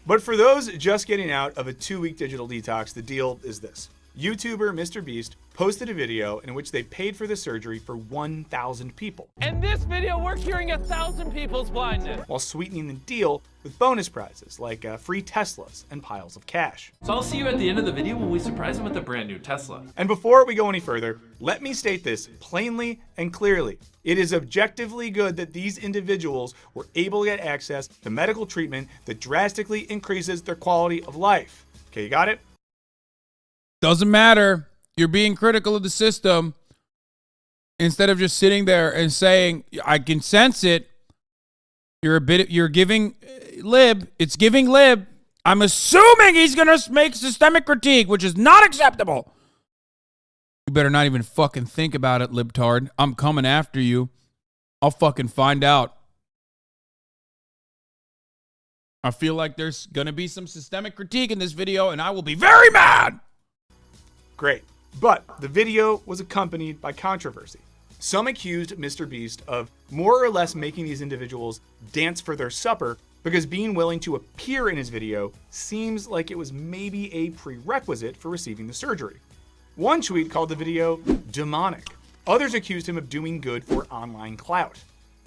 But for those just getting out of a 2-week digital detox, the deal is this. YouTuber Mrbeast posted a video in which they paid for the surgery for 1,000 people. In this video, we're curing 1,000 people's blindness, while sweetening the deal with bonus prizes like free Teslas and piles of cash. So I'll see you at the end of the video when we surprise him with a brand new Tesla. And before we go any further, let me state this plainly and clearly. It is objectively good that these individuals were able to get access to medical treatment that drastically increases their quality of life. Okay, you got it? Doesn't matter. You're being critical of the system instead of just sitting there and saying, I can sense it. You're giving lib. It's giving lib. I'm assuming he's going to make systemic critique, which is not acceptable. You better not even fucking think about it, libtard. I'm coming after you. I'll fucking find out. I feel like there's going to be some systemic critique in this video, and I will be very mad. Great. But the video was accompanied by controversy. Some accused Mrbeast of more or less making these individuals dance for their supper because being willing to appear in his video seems like it was maybe a prerequisite for receiving the surgery. One tweet called the video demonic. Others accused him of doing good for online clout.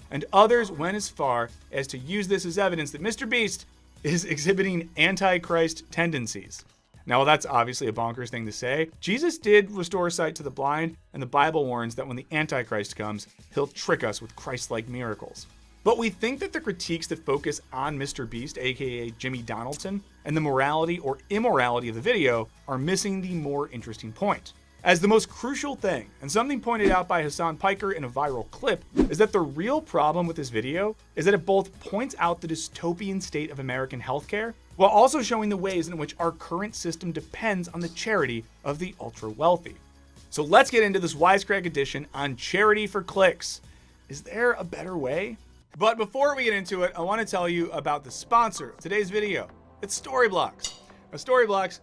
And others went as far as to use this as evidence that Mrbeast is exhibiting antichrist tendencies. Now, while that's obviously a bonkers thing to say, Jesus did restore sight to the blind, and the Bible warns that when the Antichrist comes, he'll trick us with Christ-like miracles. But we think that the critiques that focus on Mrbeast, aka Jimmy Donaldson, and the morality or immorality of the video are missing the more interesting point. As the most crucial thing, and something pointed out by Hasan Piker in a viral clip, is that the real problem with this video is that it both points out the dystopian state of American healthcare, while also showing the ways in which our current system depends on the charity of the ultra-wealthy. So let's get into this Wisecrack edition on charity for clicks. Is there a better way? But before we get into it, I want to tell you about the sponsor of today's video. It's Storyblocks. Now, Storyblocks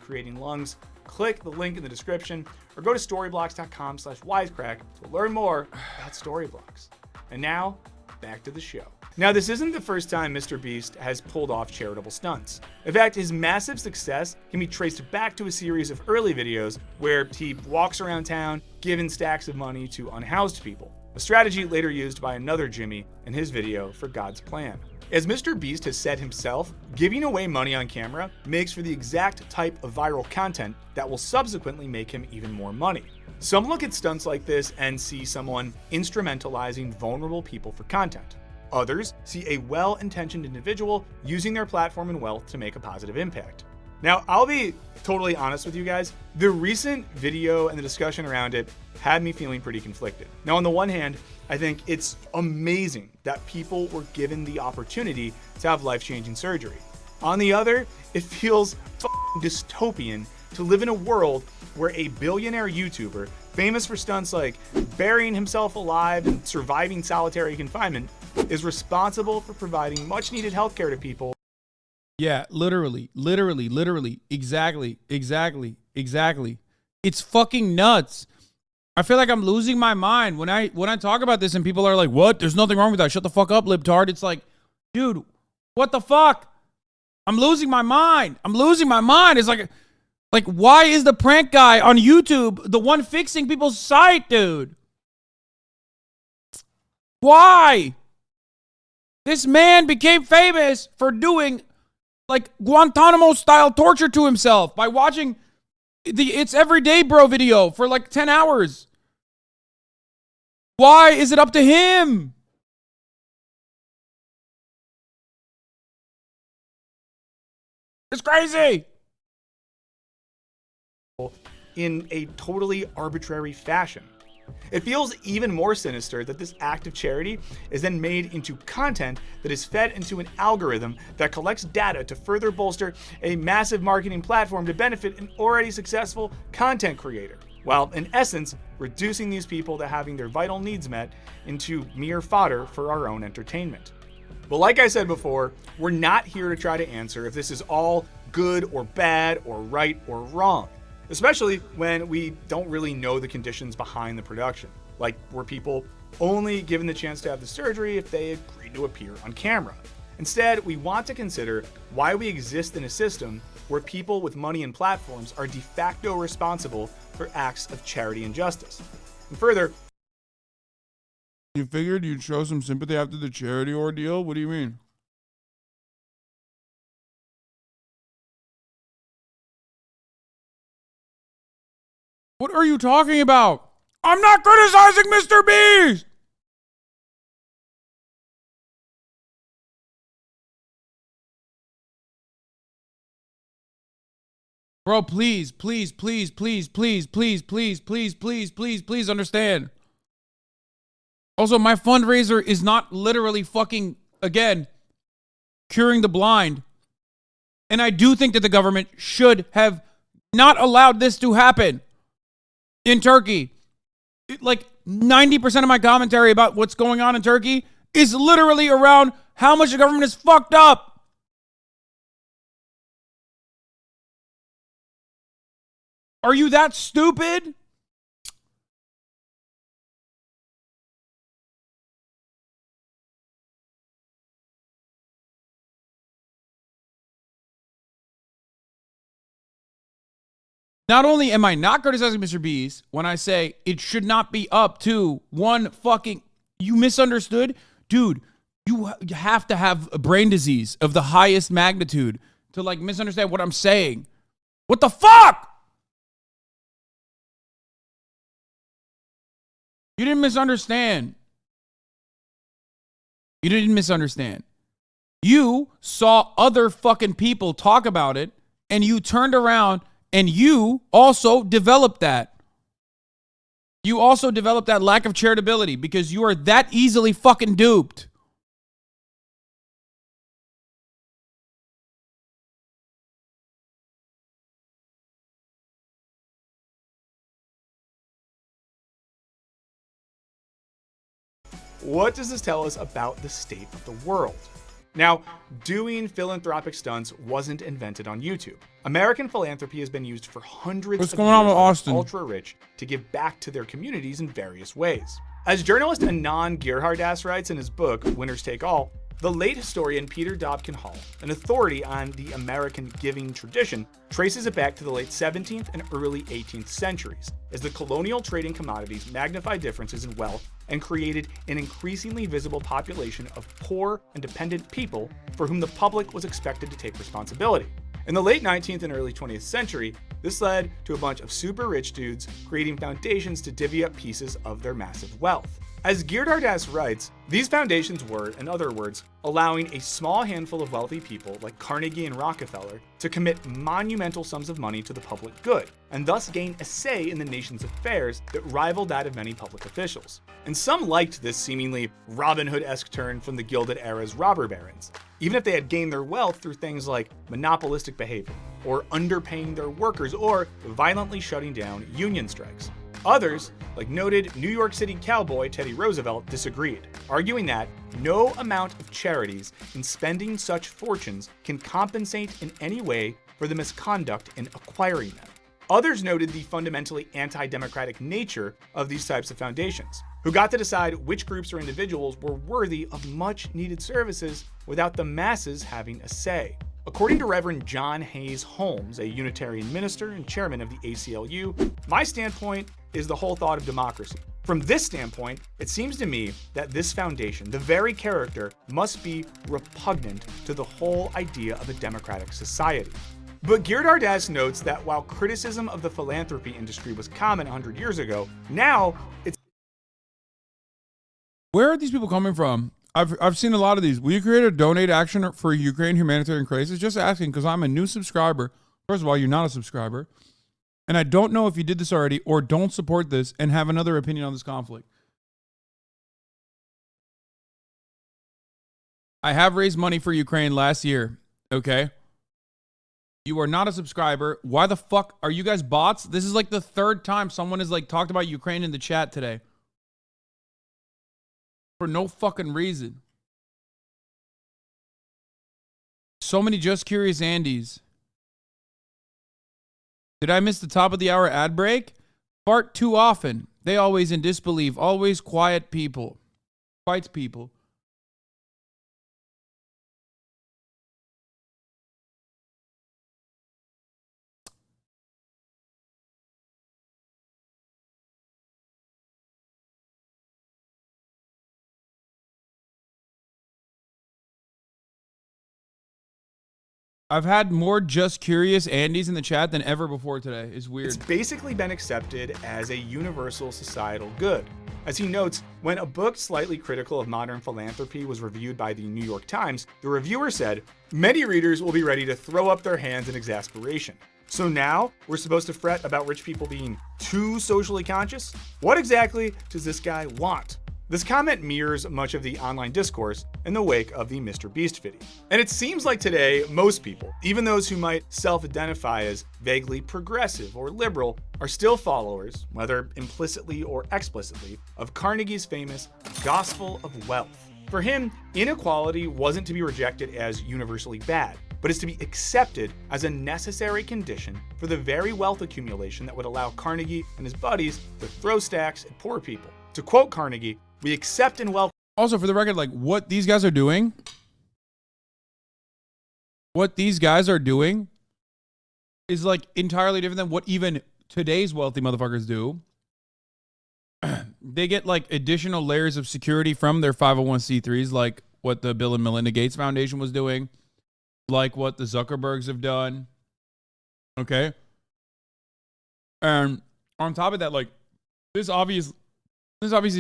creating lungs. Click the link in the description or go to storyblocks.com/wisecrack to learn more about Storyblocks. And now, back to the show. Now, this isn't the first time Mrbeast has pulled off charitable stunts. In fact, his massive success can be traced back to a series of early videos where he walks around town giving stacks of money to unhoused people, a strategy later used by another Jimmy in his video for God's Plan. As Mrbeast has said himself, giving away money on camera makes for the exact type of viral content that will subsequently make him even more money. Some look at stunts like this and see someone instrumentalizing vulnerable people for content. Others see a well-intentioned individual using their platform and wealth to make a positive impact. Now, I'll be totally honest with you guys. The recent video and the discussion around it had me feeling pretty conflicted. Now, on the one hand, I think it's amazing that people were given the opportunity to have life-changing surgery. On the other, it feels dystopian to live in a world where a billionaire YouTuber, famous for stunts like burying himself alive and surviving solitary confinement, is responsible for providing much-needed healthcare to people. Yeah, literally. Exactly. It's fucking nuts. I feel like I'm losing my mind when I talk about this and people are like, what? There's nothing wrong with that. Shut the fuck up, libtard. It's like, dude, what the fuck? I'm losing my mind. It's like, why is the prank guy on YouTube the one fixing people's sight, dude? Why? This man became famous for doing like Guantanamo style torture to himself by watching the It's Everyday Bro video for like 10 hours. Why is it up to him? It's crazy. In a totally arbitrary fashion. It feels even more sinister that this act of charity is then made into content that is fed into an algorithm that collects data to further bolster a massive marketing platform to benefit an already successful content creator, while in essence reducing these people to having their vital needs met into mere fodder for our own entertainment. But like I said before, we're not here to try to answer if this is all good or bad or right or wrong, especially when we don't really know the conditions behind the production. like were people only given the chance to have the surgery if they agreed to appear on camera. Instead, we want to consider why we exist in a system where people with money and platforms are de facto responsible for acts of charity and justice. And further, you figured you'd show some sympathy after the charity ordeal? What do you mean? What are you talking about? I'm not criticizing Mr. Beast! Bro, please understand. Also, my fundraiser is not literally fucking, again, curing the blind. And I do think that the government should have not allowed this to happen in Turkey. Like 90% of my commentary about what's going on in Turkey is literally around how much the government is fucked up. Are you that stupid? Not only am I not criticizing Mr. Beast when I say it should not be up to one fucking... You misunderstood? Dude, you have to have a brain disease of the highest magnitude to like misunderstand what I'm saying. What the fuck? You didn't misunderstand. You didn't misunderstand. You saw other fucking people talk about it and you turned around and you also developed that. You also developed that lack of charitability because you are that easily fucking duped. what does this tell us about the state of the world? Now, doing philanthropic stunts wasn't invented on YouTube. American philanthropy has been used for hundreds What's of going on years with by the Austin? ultra-rich to give back to their communities in various ways. As journalist Anand Giridharadas writes in his book, Winners Take All, the late historian Peter Dobkin Hall, an authority on the American giving tradition, traces it back to the late 17th and early 18th centuries, as the colonial trading commodities magnified differences in wealth and created an increasingly visible population of poor and dependent people for whom the public was expected to take responsibility. In the late 19th and early 20th century, this led to a bunch of super rich dudes creating foundations to divvy up pieces of their massive wealth. As Giridharadas writes, these foundations were, in other words, allowing a small handful of wealthy people like Carnegie and Rockefeller to commit monumental sums of money to the public good, and thus gain a say in the nation's affairs that rivaled that of many public officials. And some liked this seemingly Robin Hood-esque turn from the Gilded Era's robber barons, even if they had gained their wealth through things like monopolistic behavior, or underpaying their workers, or violently shutting down union strikes. Others, like noted New York City cowboy Teddy Roosevelt, disagreed, arguing that no amount of charities in spending such fortunes can compensate in any way for the misconduct in acquiring them. Others noted the fundamentally anti-democratic nature of these types of foundations, who got to decide which groups or individuals were worthy of much-needed services without the masses having a say. According to Reverend John Hayes Holmes, a Unitarian minister and chairman of the ACLU, my standpoint is the whole thought of democracy. From this standpoint, it seems to me that this foundation, the very character, must be repugnant to the whole idea of a democratic society. But Giridharadas notes that while criticism of the philanthropy industry was common 100 years ago, now it's... Where are these people coming from? I've seen a lot of these. Will you create a donate action for Ukraine humanitarian crisis? Just asking because I'm a new subscriber. First of all, you're not a subscriber. And I don't know if you did this already or don't support this and have another opinion on this conflict. I have raised money for Ukraine last year, okay? You are not a subscriber. Why the fuck are you guys bots? This is like the third time someone has like talked about Ukraine in the chat today. For no fucking reason. So many Just Curious Andys. Did I miss the top of the hour ad break? Fart too often. They always in disbelief, always quiet people. Quiet people. I've had more just curious Andys in the chat than ever before today. It's weird. It's basically been accepted as a universal societal good. As he notes, when a book slightly critical of modern philanthropy was reviewed by the New York Times, the reviewer said, "Many readers will be ready to throw up their hands in exasperation. So now we're supposed to fret about rich people being too socially conscious? What exactly does this guy want?" This comment mirrors much of the online discourse in the wake of the Mrbeast video. And it seems like today, most people, even those who might self-identify as vaguely progressive or liberal, are still followers, whether implicitly or explicitly, of Carnegie's famous gospel of wealth. For him, inequality wasn't to be rejected as universally bad, but is to be accepted as a necessary condition for the very wealth accumulation that would allow Carnegie and his buddies to throw stacks at poor people. To quote Carnegie, "We accept and welcome." Also, for the record, like what these guys are doing, is like entirely different than what even today's wealthy motherfuckers do. They get like additional layers of security from their 501c3s, like what the Bill and Melinda Gates Foundation was doing, like what the Zuckerbergs have done. Okay. And on top of that, like this obviously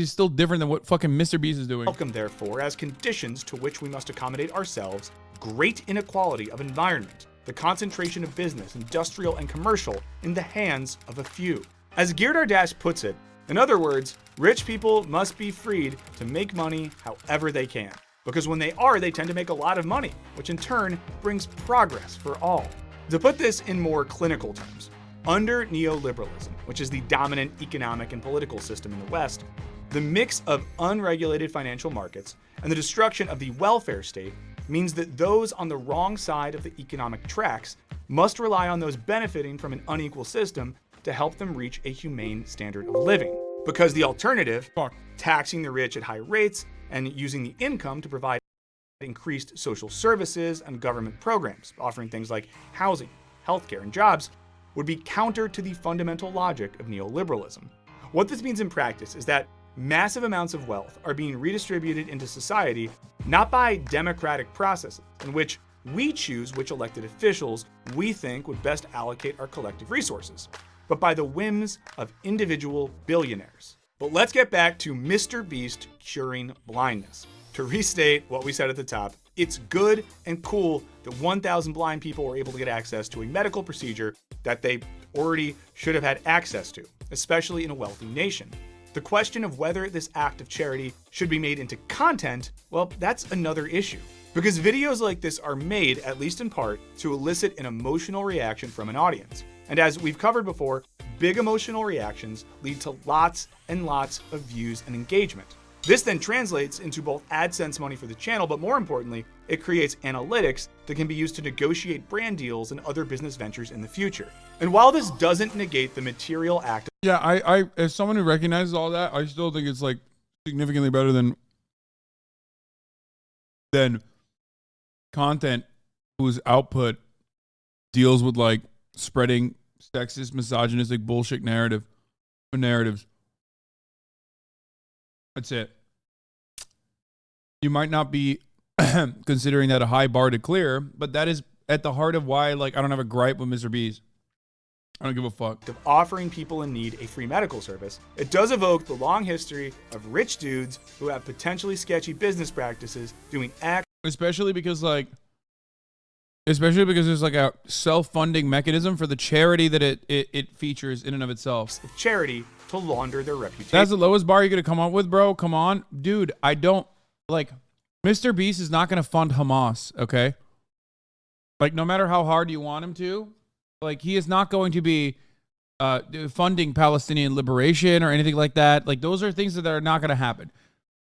is still different than what fucking Mrbeast is doing. Welcome, therefore, as conditions to which we must accommodate ourselves, great inequality of environment, the concentration of business, industrial and commercial, in the hands of a few. As Geert Ardash puts it, in other words, rich people must be freed to make money however they can. Because when they are, they tend to make a lot of money, which in turn brings progress for all. To put this in more clinical terms, under neoliberalism, which is the dominant economic and political system in the West, the mix of unregulated financial markets and the destruction of the welfare state means that those on the wrong side of the economic tracks must rely on those benefiting from an unequal system to help them reach a humane standard of living. Because the alternative, taxing the rich at high rates and using the income to provide increased social services and government programs, offering things like housing, healthcare, and jobs, would be counter to the fundamental logic of neoliberalism. What this means in practice is that massive amounts of wealth are being redistributed into society not by democratic processes in which we choose which elected officials we think would best allocate our collective resources, but by the whims of individual billionaires. But let's get back to Mrbeast curing blindness. To restate what we said at the top, it's good and cool that 1,000 blind people were able to get access to a medical procedure that they already should have had access to, especially in a wealthy nation. The question of whether this act of charity should be made into content, well, that's another issue. Because videos like this are made, at least in part, to elicit an emotional reaction from an audience. And as we've covered before, big emotional reactions lead to lots and lots of views and engagement. This then translates into both AdSense money for the channel, but more importantly, it creates analytics that can be used to negotiate brand deals and other business ventures in the future. And while this doesn't negate the material act, Yeah, I as someone who recognizes all that, I still think it's like significantly better than content whose output deals with like spreading sexist, misogynistic bullshit narratives. That's it. You might not be considering that a high bar to clear, but that is at the heart of why, like, I don't have a gripe with Mrbeast. I don't give a fuck. Of offering people in need a free medical service, it does evoke the long history of rich dudes who have potentially sketchy business practices doing acts, especially because there's like a self-funding mechanism for the charity that it features in and of itself. of charity to launder their reputation. That's the lowest bar you're gonna come up with, bro. Come on, dude. I don't like. Mrbeast is not gonna fund Hamas, okay? Like, no matter how hard you want him to, like, he is not going to be funding Palestinian liberation or anything like that. Like, those are things that are not gonna happen.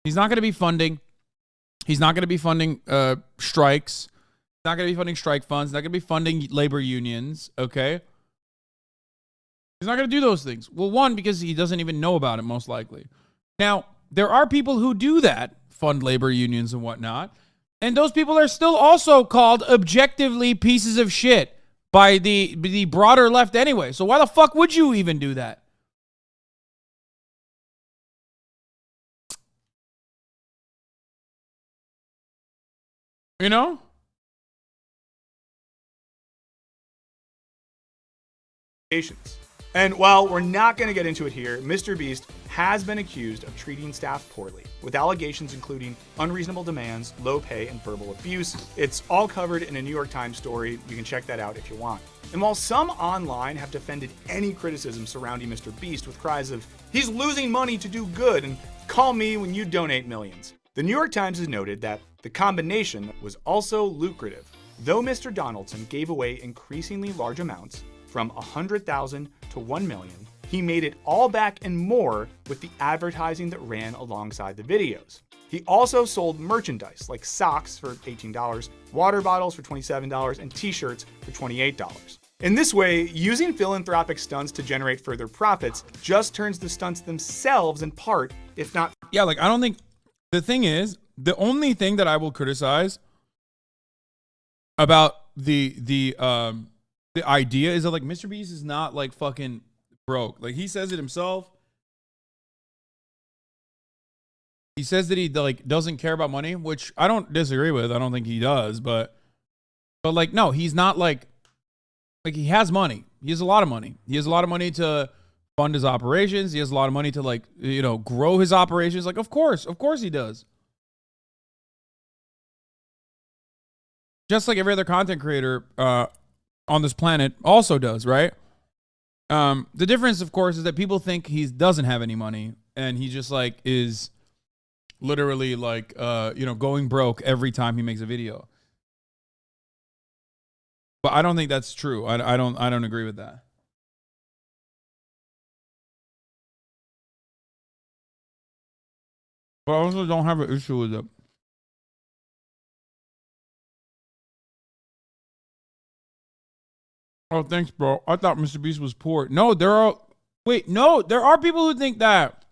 He's not gonna be funding. He's not gonna be funding strikes. He's not gonna be funding strike funds. Not gonna be funding labor unions, okay? He's not going to do those things. Well, one, because he doesn't even know about it, most likely. Now, there are people who do that, fund labor unions and whatnot, and those people are still also called objectively pieces of shit by the broader left anyway. So why the fuck would you even do that? You know? And while we're not going to get into it here, Mr. Beast has been accused of treating staff poorly, with allegations including unreasonable demands, low pay, and verbal abuse. It's all covered in a New York Times story. You can check that out if you want. And while some online have defended any criticism surrounding Mr. Beast with cries of, "He's losing money to do good," and "Call me when you donate millions," the New York Times has noted that the combination was also lucrative. Though Mr. Donaldson gave away increasingly large amounts, from $100,000 to $1 million, he made it all back and more with the advertising that ran alongside the videos. He also sold merchandise like socks for $18, water bottles for $27, and t-shirts for $28. In this way, using philanthropic stunts to generate further profits just turns the stunts themselves in part, if not... Yeah, like, I don't think... The thing is, the only thing that I will criticize about the idea is that, like, Mr. Beast is not, like, fucking broke. Like, he says it himself. He says that he, like, doesn't care about money, which I don't disagree with. I don't think he does, but like, no, he's not, like, he has money. He has a lot of money. He has a lot of money to fund his operations. He has a lot of money to, like, you know, grow his operations. Like, of course he does. Just like every other content creator, on this planet also does, right? The difference, of course, is that people think he doesn't have any money, and he just, like, is literally, like, you know, going broke every time he makes a video. But I don't think that's true. I don't agree with that. But I also don't have an issue with it. Oh, thanks, bro. I thought Mr. Beast was poor. No, there are people who think that.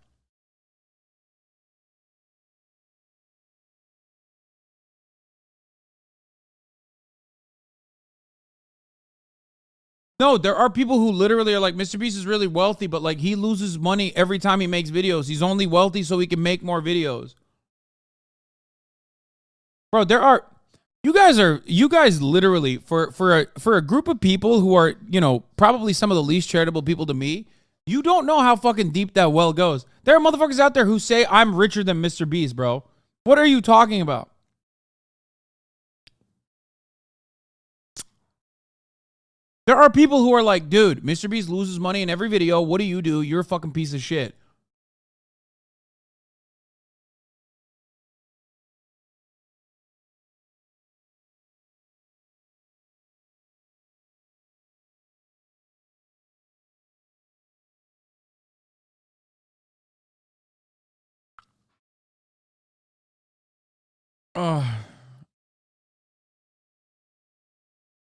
No, there are people who literally are like, Mr. Beast is really wealthy, but, like, he loses money every time he makes videos. He's only wealthy so he can make more videos. Bro, you guys literally, for a group of people who are, you know, probably some of the least charitable people to me, you don't know how fucking deep that well goes. There are motherfuckers out there who say I'm richer than Mr. Beast, bro. What are you talking about? There are people who are like, dude, Mr. Beast loses money in every video. What do? You're a fucking piece of shit.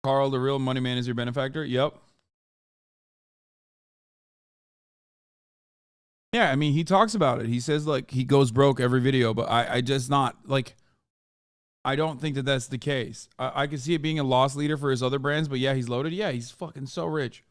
Carl, the real money man, is your benefactor? Yep. Yeah, I mean, he talks about it. He says, like, he goes broke every video, but I just not, like, I don't think that that's the case. I can see it being a loss leader for his other brands, but yeah, he's loaded. Yeah, he's fucking so rich.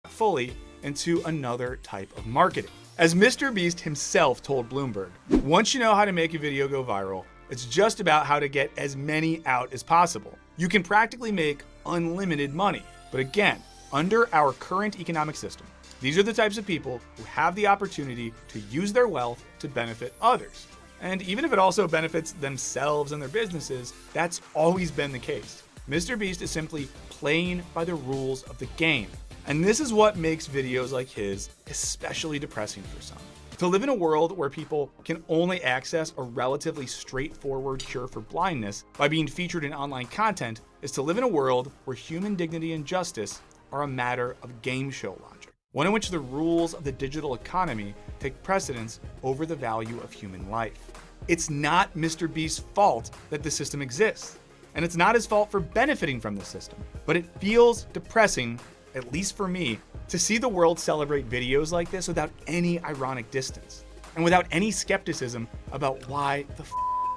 Fully into another type of marketing. As Mr. Beast himself told Bloomberg, once you know how to make a video go viral, it's just about how to get as many out as possible. You can practically make unlimited money. But again, under our current economic system, these are the types of people who have the opportunity to use their wealth to benefit others. And even if it also benefits themselves and their businesses, that's always been the case. Mr. Beast is simply playing by the rules of the game. And this is what makes videos like his especially depressing for some. To live in a world where people can only access a relatively straightforward cure for blindness by being featured in online content is to live in a world where human dignity and justice are a matter of game show logic. One in which the rules of the digital economy take precedence over the value of human life. It's not Mr. Beast's fault that the system exists. and it's not his fault for benefiting from the system. But it feels depressing, at least for me, to see the world celebrate videos like this without any ironic distance, and without any skepticism about why the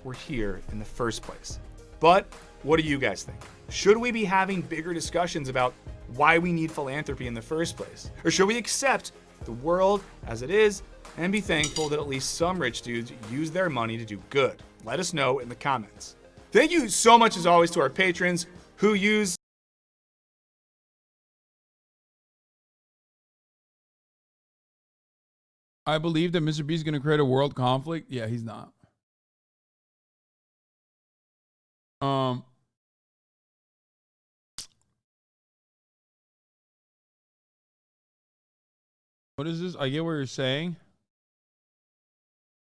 we're here in the first place. But what do you guys think? Should we be having bigger discussions about why we need philanthropy in the first place? Or should we accept the world as it is and be thankful that at least some rich dudes use their money to do good? Let us know in the comments. Thank you so much as always to our patrons who use I believe that Mr. Beast is going to create a world conflict. Yeah, he's not. What is this? I get what you're saying,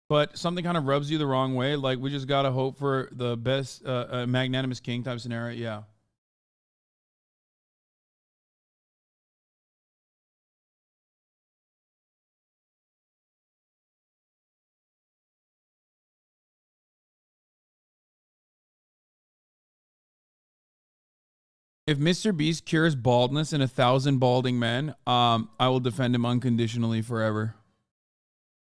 but something kind of rubs you the wrong way. Like, we just got to hope for the best magnanimous king type scenario. Yeah. If Mr. Beast cures baldness in 1,000 balding men, I will defend him unconditionally forever.